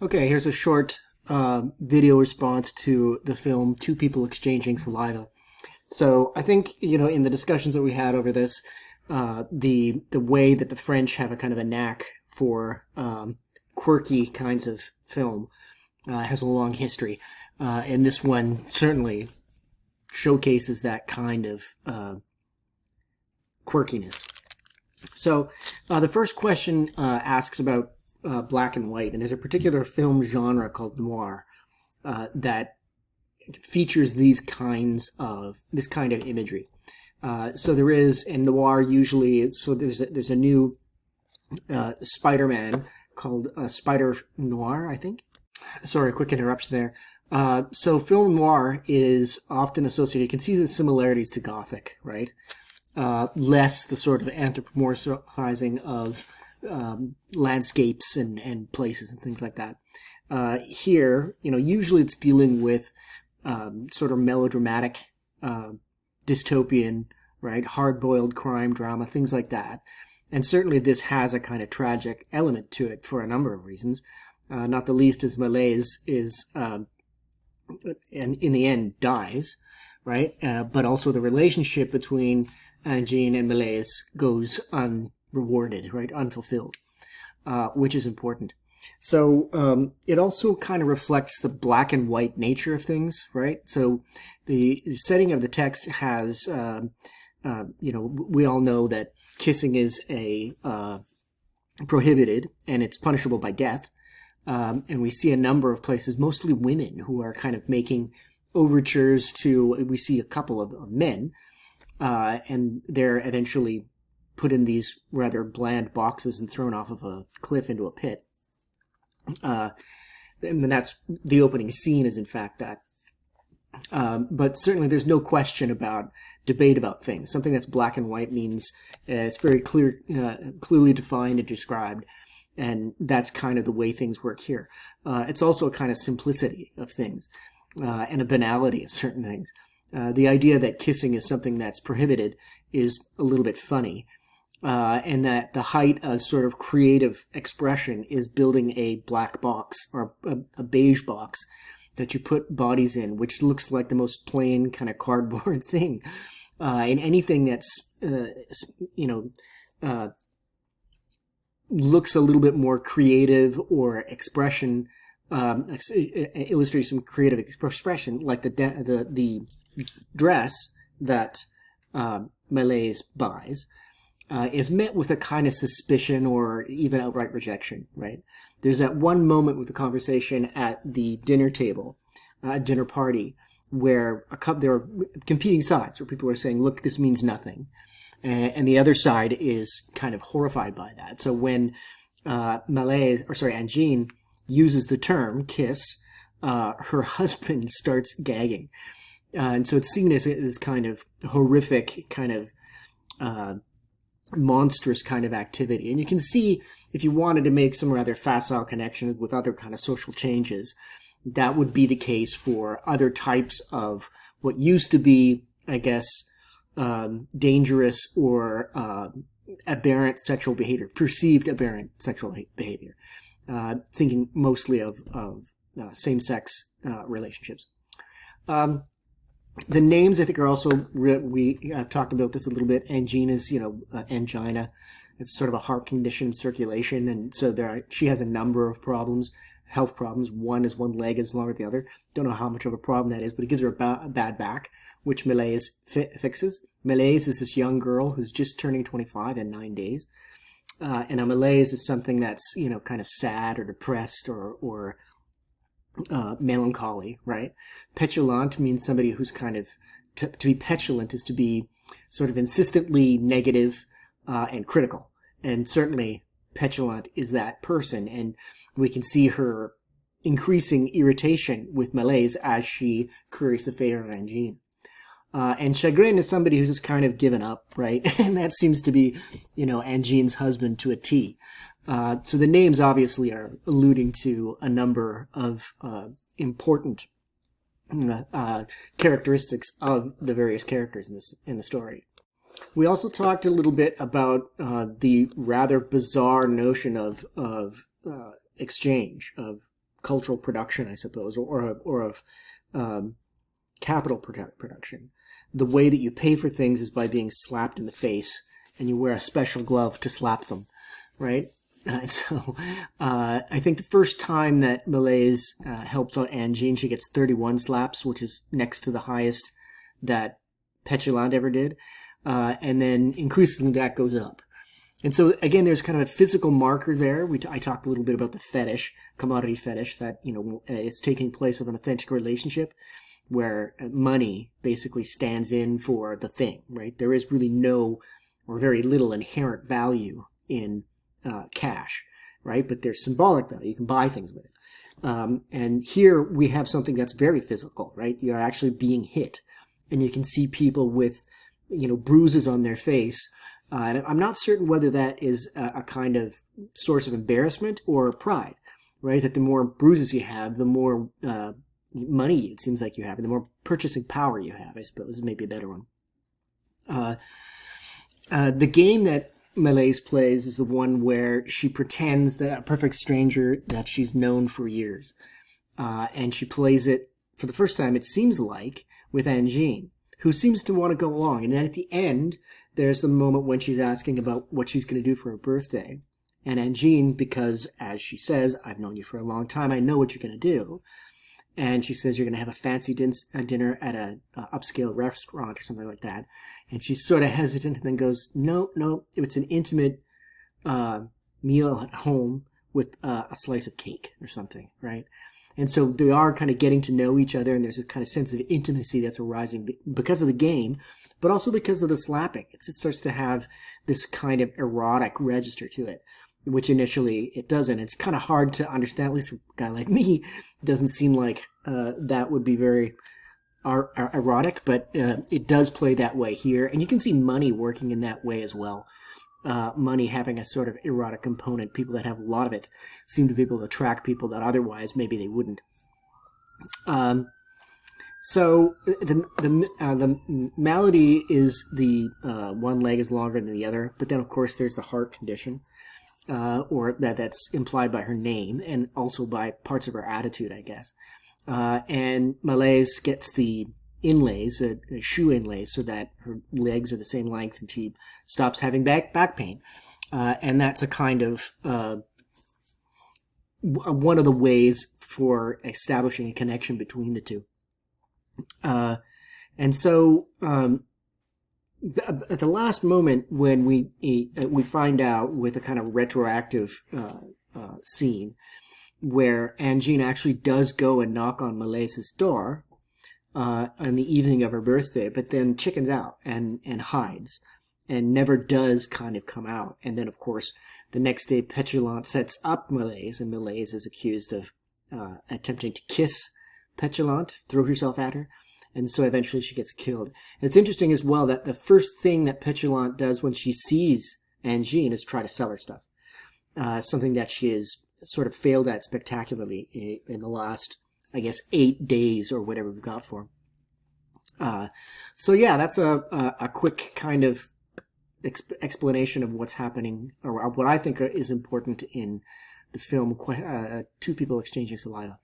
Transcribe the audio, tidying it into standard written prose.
Okay, here's a short video response to the film Two People Exchanging Saliva. So I think, in the discussions that we had over this, the way that the French have a kind of a knack for quirky kinds of film has a long history. And this one certainly showcases that kind of quirkiness. So the first question asks about black and white, and there's a particular film genre called noir that features this kind of imagery. So there is in noir usually. So there's a new Spider-Man called Spider Noir, I think. Sorry, quick interruption there. So film noir is often associated. You can see the similarities to Gothic, right? Less the sort of anthropomorphizing of landscapes and places and things like that. Here, usually it's dealing with sort of melodramatic, dystopian, right, hard-boiled crime drama, things like that. And certainly this has a kind of tragic element to it for a number of reasons. Not the least is Malaise and in the end dies, right? But also the relationship between Angine and Malaise goes unrewarded, right? Unfulfilled, which is important. So it also kind of reflects the black and white nature of things, right? So the setting of the text has, we all know that kissing is prohibited and it's punishable by death. And we see a number of places, mostly women, who are kind of making overtures to, we see a couple of men, and they're eventually put in these rather bland boxes and thrown off of a cliff into a pit. And that's the opening scene is in fact that. But certainly there's no question about debate about things. Something that's black and white means it's very clearly defined and described. And that's kind of the way things work here. It's also a kind of simplicity of things and a banality of certain things. The idea that kissing is something that's prohibited is a little bit funny. And that the height of sort of creative expression is building a black box or a beige box that you put bodies in, which looks like the most plain kind of cardboard thing. And anything that's, looks a little bit more creative or expression, illustrates some creative expression, like the dress that Malaise buys. Is met with a kind of suspicion or even outright rejection, right? There's that one moment with the conversation at the dinner table, dinner party, where there are competing sides, where people are saying, look, this means nothing. And the other side is kind of horrified by that. So when Angine uses the term kiss, her husband starts gagging. And so it's seen as this kind of horrific, kind of monstrous kind of activity. And you can see, if you wanted to make some rather facile connections with other kind of social changes, that would be the case for other types of what used to be, I guess, dangerous or aberrant sexual behavior, perceived aberrant sexual behavior, thinking mostly of same-sex relationships. The names, I think, are also, we talked about this a little bit. Angina is, angina. It's sort of a heart condition, circulation. And so she has a number of problems, health problems. One is one leg is longer than the other. Don't know how much of a problem that is, but it gives her a bad back, which Malaise fixes. Malaise is this young girl who's just turning 25 in 9 days. And a malaise is something that's, kind of sad or depressed or melancholy, right? Petulant means somebody who's kind of, to be petulant is to be sort of insistently negative and critical. And certainly Petulant is that person. And we can see her increasing irritation with Malaise as she curries the favor of Angine. And Chagrin is somebody who's just kind of given up, right? And that seems to be, Angine's husband to a T. So the names obviously are alluding to a number of important characteristics of the various characters in the story. We also talked a little bit about the rather bizarre notion of exchange, of cultural production, I suppose, or of capital production. The way that you pay for things is by being slapped in the face, and you wear a special glove to slap them, right? I think the first time that Malaise helps out Angine, she gets 31 slaps, which is next to the highest that Petulant ever did. And then increasingly that goes up. And so, again, there's kind of a physical marker there. I talked a little bit about the fetish, commodity fetish, that, it's taking place of an authentic relationship where money basically stands in for the thing, right? There is really no or very little inherent value in cash, right? But there's symbolic value. You can buy things with it. And here we have something that's very physical, right? You're actually being hit. And you can see people with, bruises on their face. And I'm not certain whether that is a kind of source of embarrassment or pride, right? That the more bruises you have, the more money it seems like you have, and the more purchasing power you have, I suppose, is maybe a better one. The game that Malaise plays is the one where she pretends that a perfect stranger that she's known for years. And she plays it for the first time, it seems like, with Angine, who seems to want to go along. And then at the end, there's the moment when she's asking about what she's going to do for her birthday. And Angine, because, as she says, I've known you for a long time, I know what you're going to do. And she says you're going to have a fancy dinner at a upscale restaurant or something like that. And she's sort of hesitant and then goes, no, it's an intimate meal at home with a slice of cake or something, right? And so they are kind of getting to know each other, and there's this kind of sense of intimacy that's arising because of the game, but also because of the slapping. It starts to have this kind of erotic register to it, which initially it doesn't. It's kind of hard to understand, at least for a guy like me. It doesn't seem like that would be very erotic, but it does play that way here. And you can see money working in that way as well. Money having a sort of erotic component. People that have a lot of it seem to be able to attract people that otherwise maybe they wouldn't. So the malady is the one leg is longer than the other, but then of course there's the heart condition. Or that's implied by her name and also by parts of her attitude, I guess. And Malaise gets the inlays, shoe inlays, so that her legs are the same length and she stops having back pain. And that's a kind of one of the ways for establishing a connection between the two. And so at the last moment when we find out with a kind of retroactive scene where Angine actually does go and knock on Malaise's door on the evening of her birthday, but then chickens out and hides and never does kind of come out. And then, of course, the next day Petulant sets up Malaise, and Malaise is accused of attempting to kiss Petulant, throw herself at her. And so eventually she gets killed. It's interesting as well that the first thing that Petulant does when she sees Angine is try to sell her stuff. Something that she has sort of failed at spectacularly in the last, I guess, 8 days or whatever we've got for him. So yeah, that's a quick kind of explanation of what's happening, or what I think is important in the film, Two People Exchanging Saliva.